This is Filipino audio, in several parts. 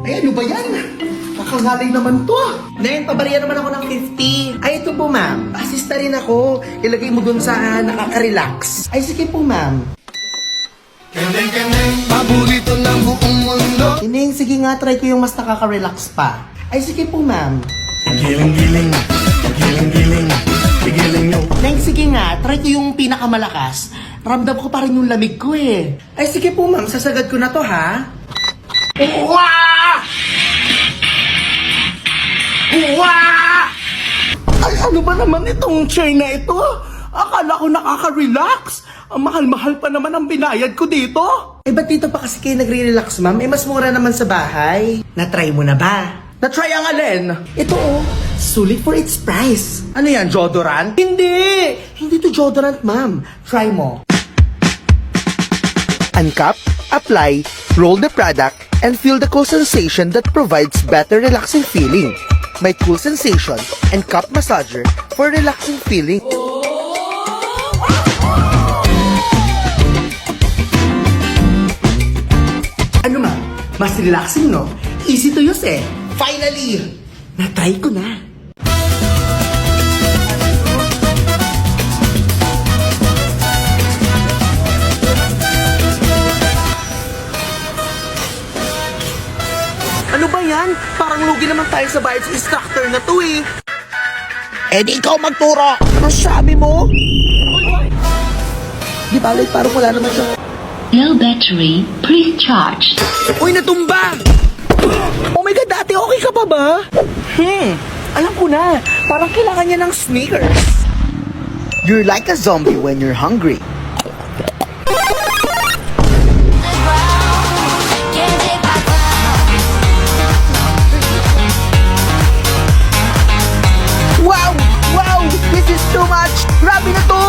Ay, ano ba yan? Kakangalay naman to. Neng, pabariya naman ako ng 50. Ay, ito po, ma'am. Assista rin ako. Ilagay mo dun sa nakaka-relax. Ay, sige po, ma'am. Keneng, paborito ng buong mundo. Neng, sige nga, try ko yung mas nakaka-relax pa. Ay, sige po, ma'am. Giling-giling, giling-giling, giling nyo. Neng, sige nga, try ko yung pinakamalakas. Ramdam ko pa rin yung lamig ko eh. Ay, sige po, ma'am. Sasagad ko na to, ha? Uwaa! Uwaa! Ay, ano ba naman itong chair na ito? Akala ko nakaka-relax. Ang mahal-mahal pa naman ang binayad ko dito. Eh, ba't dito pa kasi kayo nagre-relax, ma'am? Eh, mas mura naman sa bahay. Na-try mo na ba? Na-try ang alin? Ito, oh. Sulit for its price. Ano yan, deodorant? Hindi! Hindi to deodorant, ma'am. Try mo. Uncap, apply, roll the product, and feel the cool sensation that provides better relaxing feeling. May cool sensation and cup massager for relaxing feeling. Ano ma'am? Mas relaxing, no? Easy to use eh. Finally! Na-try ko na. Ano ba yan? Parang lugi naman tayo sa bayad sa instructor na to eh. Eh di ikaw magturo! Ano sabi mo? Di balik, parang wala naman siya. Low battery, please charge. Uy, natumba! Oh my God, dati okay ka pa ba? Alam ko na. Parang kailangan niya ng sneakers. You're like a zombie when you're hungry. Wow! Wow! This is too much! Grabe na to!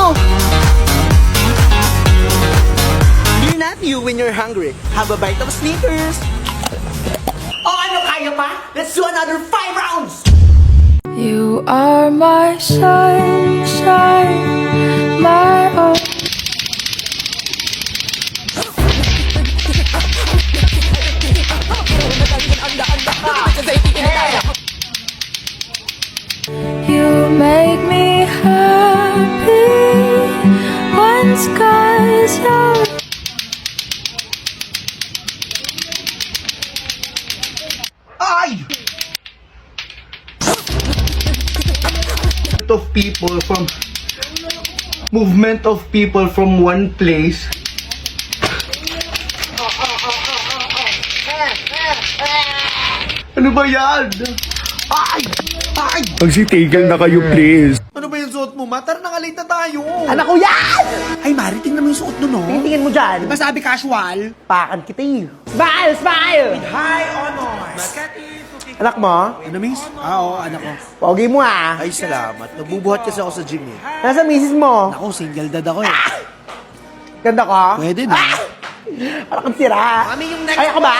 You're not you when you're hungry. Have a bite of sneakers. Oh, ano, kaya pa? Let's do another 5 rounds! You are my sunshine, my own. You make me happy when skies are. Ay! Of people from movement of people from one place. Ano ba yan? Ay! Ay! Magsitigil na kayo, please. Ano ba yung suot mo, ma? Tara na nga, late na tayo. Anak ko yan! Ay, Mari, tingnan mo yung suot nun, no? Tingin mo dyan. Diba sabi casual? Pakan kita eh. Smile! Smile! High honors! Anak mo? Ano, miss? Oo, anak ko. Pogi mo ah. Ay, salamat. Nagbubuhat kasi ako sa gym eh. Nasa misis mo? Ako, single dad ako eh. Ganda ka? Pwede na. Anak kang sira. Mami, yung next Ay, ako ba?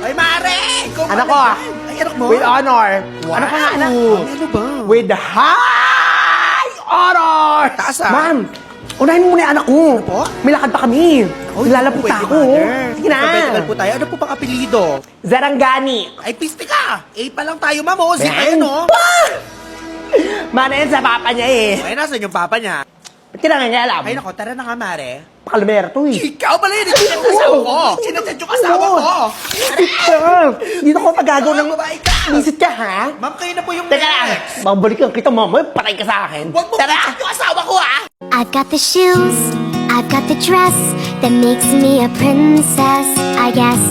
Ay, Mare! Ikaw Anak ba ko ah. naman? Ay, anak mo? With honor. Wow. Ano ka nga anak? Mami, ano ba? With high honor! Taas ah. Ma'am, unahin mo muna yung anak ko. Ano po? May lakad pa kami. Nilalapot Pwede, ako. mother. Sige na. Alphabetical po tayo. Ano po pang apelido? Zarangani. Ay, piste ka! A pa lang tayo, ma'am. O, zip Ben. ayun, no? Mana yan sa papa niya eh. Ay, nasan yung papa niya? Ba't kailangan niya alam? Ay, nako, tara na nga, Mare. Pakalmer to eh. Ikaw pala yun! Sinat yung asawa ko! Sinat yung asawa ko! Dito ko pagagaw ng... Babae ka! Visit ka ha? Ma'am, kayo na po yung Teka lang. next! Babalikan kita mamaya. Patay ka sa akin. Huwag mo Tara! sinat yung asawa ko, ha? I've got the shoes, I've got the dress that makes me a princess, I guess.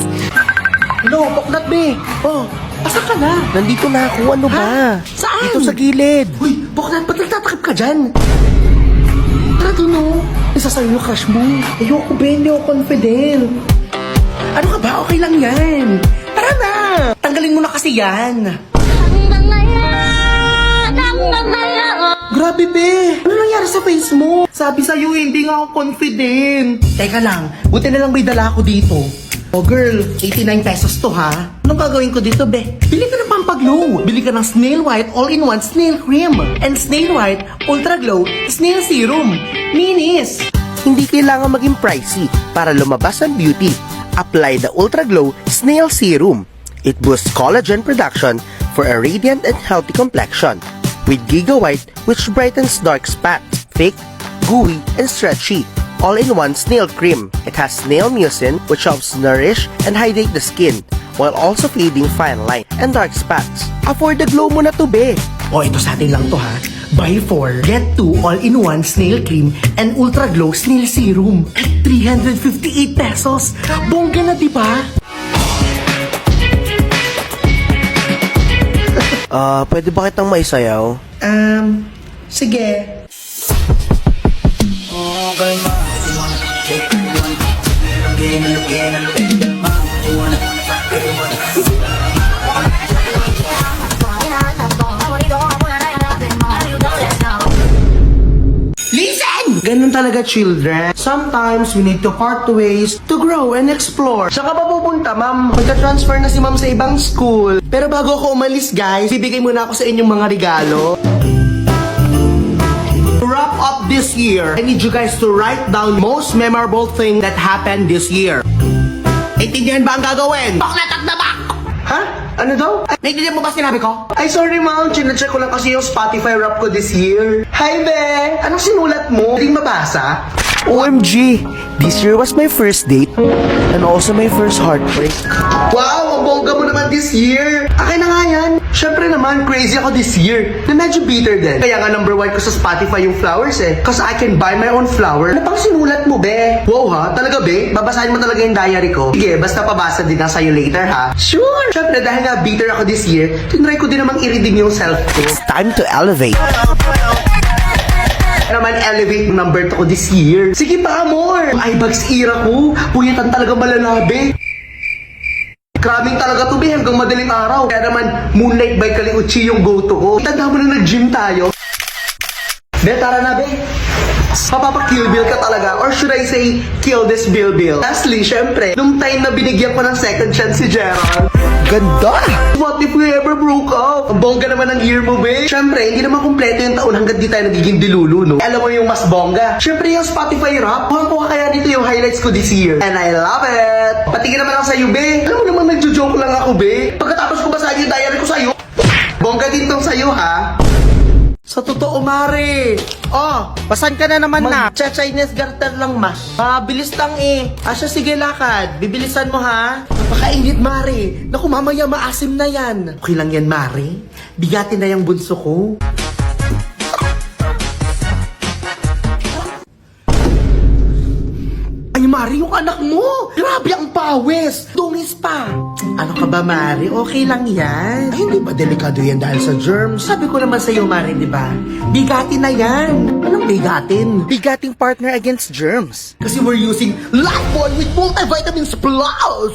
Hello, Poknat be. Oh, asan ka na? Nandito na ako. Ano ba? Saan? Dito sa gilid. Uy, Boknan, ba't nagtatakip ka dyan? Tara doon, no? Isa sa'yo yung crush mo. Ayoko, Ben. Hindi ako confident. Ano ka ba? Okay lang yan. Tara na! Tanggalin mo na kasi yan. Grabe, be! Ano nangyari sa face mo? Sabi sa'yo, hindi nga ako confident. Teka lang, buti na lang may dala ako dito. Oh girl, 89 pesos to ha. Anong gagawin ko dito, be? Bili ka ng Pampaglow. Bili ka ng Snail White All-in-One Snail Cream. And Snail White Ultra Glow Snail Serum. Minis! Hindi kailangan maging pricey para lumabas ang beauty. Apply the Ultra Glow Snail Serum. It boosts collagen production for a radiant and healthy complexion. With Giga White, which brightens dark spots, thick, gooey, and stretchy. All-in-one snail cream. It has snail mucin, which helps nourish and hydrate the skin, while also fading fine line and dark spots. Afford the glow mo na to, be. O, ito sa atin lang to ha. Buy 4, get 2 all-in-one snail cream and Ultra Glow Snail Serum at 358 pesos. Bongga na, di ba? Pwede ba kitang maisayaw? Sige. Listen! Ganun talaga, children. Sometimes, we need to part ways to grow and explore. Saan ka ba pupunta, ma'am? Magka-transfer na si ma'am sa ibang school. Pero bago ako umalis, guys, bibigay muna ako sa inyong mga regalo. To wrap up this year, I need you guys to write down most memorable thing that happened this year. Naintindihan ba ang gagawin? Baklatak na bak! Ha? Ano daw? Naintindihan mo ba sinabi ko? Ay, sorry ma'am. Chine-check ko lang kasi yung Spotify rap ko this year. Hi, be! Anong sinulat mo? Hindi mabasa? OMG! This year was my first date and also my first heartbreak. Wow! Ang bongga mo naman this year! Akin na nga yan! Siyempre naman, crazy ako this year na medyo bitter din. Kaya nga number 1 ko sa Spotify yung flowers eh. Cause I can buy my own flower. Ano pang sinulat mo, be? Wow ha? Talaga, be? Babasahin mo talaga yung diary ko? Sige, basta pabasa din na sa'yo later ha? Sure! Siyempre, dahil nga bitter ako this year, tinry ko din namang i-redeem yung self ko. It's time to elevate. Naman elevate number 2 ko this year. Sige pa, amor! Ay, bags era ko. Puyetan talaga malalabi. Cramming talaga to, be, hanggang madaling araw. Kaya naman, Moonlight by Kaliuchi yung go-to ko. Tanda mo na nag-gym tayo. Be, tara na, be. Papapa-kill bill ka talaga. Or should I say, kill this bill. Lastly, syempre, nung time na binigyan ko ng second chance si Gerald. Ganda! What if we ever broke up? Ang bongga naman ng year mo, be. Syempre, hindi naman kumpleto yung taon hanggang di tayo nagiging dilulu, no? Alam mo yung mas bongga. Syempre, yung Spotify rap. Kuha kaya dito yung highlights ko this year. And I love it! Patingin naman ako sa'yo, be. Alam mo naman, nagjo-joke lang ako, be. Pagkatapos ko basahin yung diary ko sa'yo, bongga din tong sa'yo, ha? Sa totoo, Mare. Oh, Pasan ka na naman na. Chinese garter lang, ma. Mabilis lang eh. Asya, sige lakad. Bibilisan mo, ha? Napakainit, Mare. Naku, mamaya maasim na yan. Okay lang yan, Mare. Bigatin na yung bunso ko. Ay, Mare, yung anak mo. Grabe ang pawis. Dungis pa. Ano ka ba, Mare? Okay lang yan. Ay, hindi ba delikado yan dahil sa germs? Sabi ko naman sa'yo, Mare, di ba? Bigatin na yan. Anong bigatin? Bigating partner against germs. Kasi we're using Lifebuoy with multivitamins plus.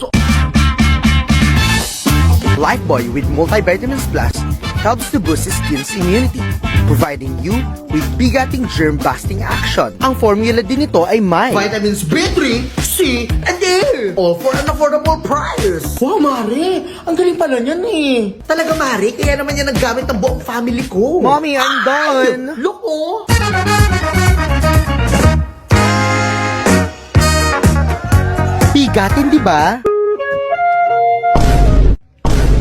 Lifebuoy with multivitamins plus helps to boost the skin's immunity, providing you with bigating germ-busting action. Ang formula din nito ay may Vitamins B3, C, and A. All for an affordable price. Wow, Mare. Ang galing pala niyan eh. Talaga, Mare. Kaya naman yan naggamit ng buong family ko. Mommy, I'm done. Look, oh. bigatin, di ba?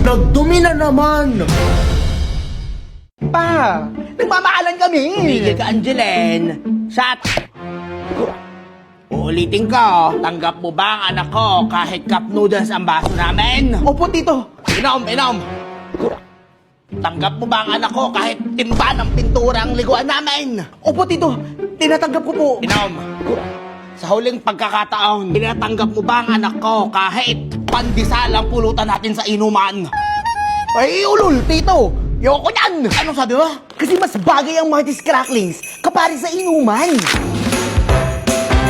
Nagdumi na naman. Pa, nagmamahalan kami. Tumigil ka, Angeline. Shot! Uulitin ko, tanggap mo ba ang anak ko kahit cup noodles ang baso namin? Opo, tito. Inom! Tanggap mo ba ang anak ko kahit timba ng pintura ang liguan namin? Opo, tito. Tinatanggap ko po. Inom! Sa huling pagkakataon, tinatanggap mo ba ang anak ko kahit pandesal ang pulutan natin sa inuman? Ay, ulul, tito. Yoko yan! Anong sabi mo? Kasi mas bagay ang Marty's Cracklings kapari sa inuman.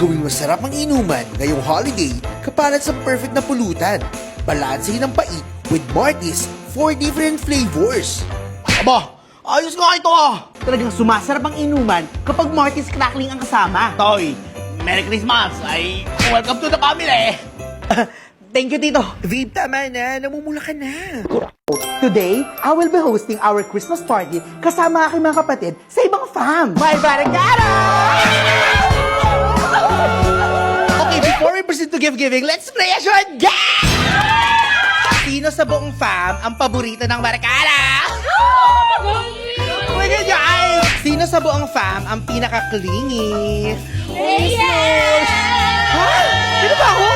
Gawing masarap ang inuman ngayong holiday kapalit sa perfect na pulutan. Balansehin ang pait with Marty's 4 different flavors. Aba, ayos nga ito ah! Talagang sumasarap ang inuman kapag Marty's Crackling ang kasama. Toy, Merry Christmas! Ay, welcome to the family! Thank you, tito. Babe, tama na. Namumula ka na. Today, I will be hosting our Christmas party kasama aking mga kapatid sa ibang fam. My barangara! Okay, before we proceed to gift giving, let's play a short game! Sino sa buong fam ang paborito ng Marikana? Oh my God, guys! Sino sa buong fam ang pinaka-clingy? Ha? Sino ba ako?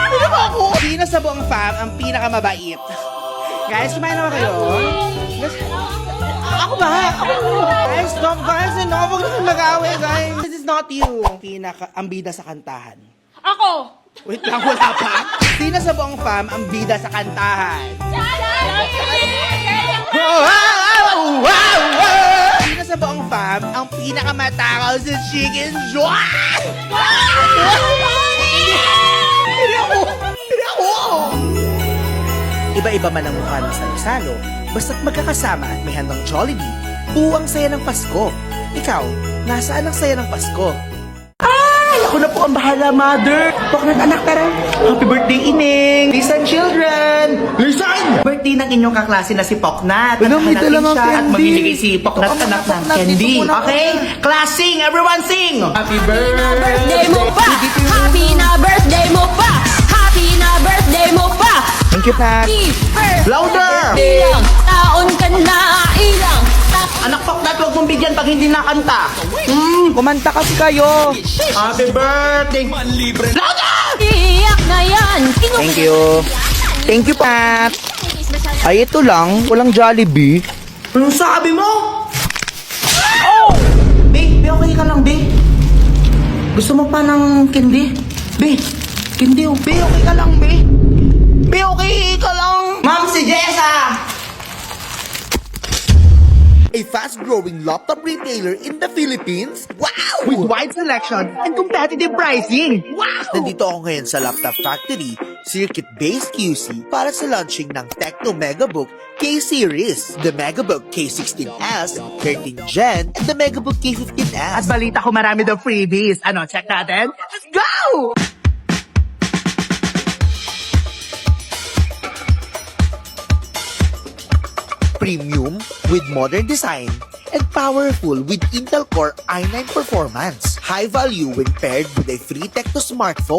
Sino ba ako? Sino sa buong fam ang pinaka-mabait? Guys, kumain naman kayo. Ako ba? Guys, stop guys. No, huwag na mag-away, guys. This is not you. Ang bida sa kantahan. Ako! Wait lang, wala pa. Sino sa buong fam ang bida sa kantahan? Sino sa buong fam ang pinakamatakaw sa chicken joy? Hindi ako! Iba-iba man ang mukha ng salo-salo, basta't magkakasama at may handang Jollibee, buo ang saya ng Pasko. Ikaw, nasaan ang saya ng Pasko? Ay, ako na po ang bahala, mother. Poknat anak, tara. Happy birthday, Ining. Listen, children. Listen! Birthday ng inyong kaklase na si Poknat. Alam, may Hanatin dalang siya candy. at mamimigay si Poknat Ito, anak ng Poknat, candy. dito muna Okay? Class, sing! Everyone sing! Happy birthday! Birthday mo pa! Happy na birthday mo pa! Happy na birthday mo pa! Thank you, Pat. Happy birthday! Louder! Ilang taon ka na, ilang Anak Poknat, huwag mong bigyan pag hindi nakanta. Kumanta kasi kayo. Happy birthday! Louder! iyak na yan! Thank you. Thank you, Pat. Ay, ito lang. Walang Jollibee. Anong sabi mo? Oh! Be, okay ka lang, Be? Gusto mo pa ng candy? Be, candy, oh. Be, okay ka lang, Be? Be, okay ka lang? Ma'am, si Jessa! A fast-growing laptop retailer in the Philippines? Wow! With wide selection and competitive pricing. Wow! Nandito ako ngayon sa Laptop Factory, circuit-based QC para sa launching ng Tecno Megabook K-Series, the Megabook K16S, 13th Gen, and the Megabook At K15S. balita ko marami daw freebies. Ano, check natin? Let's go! Premium with modern design and powerful with Intel Core i9 performance. High value when paired with a free Tecno smartphone.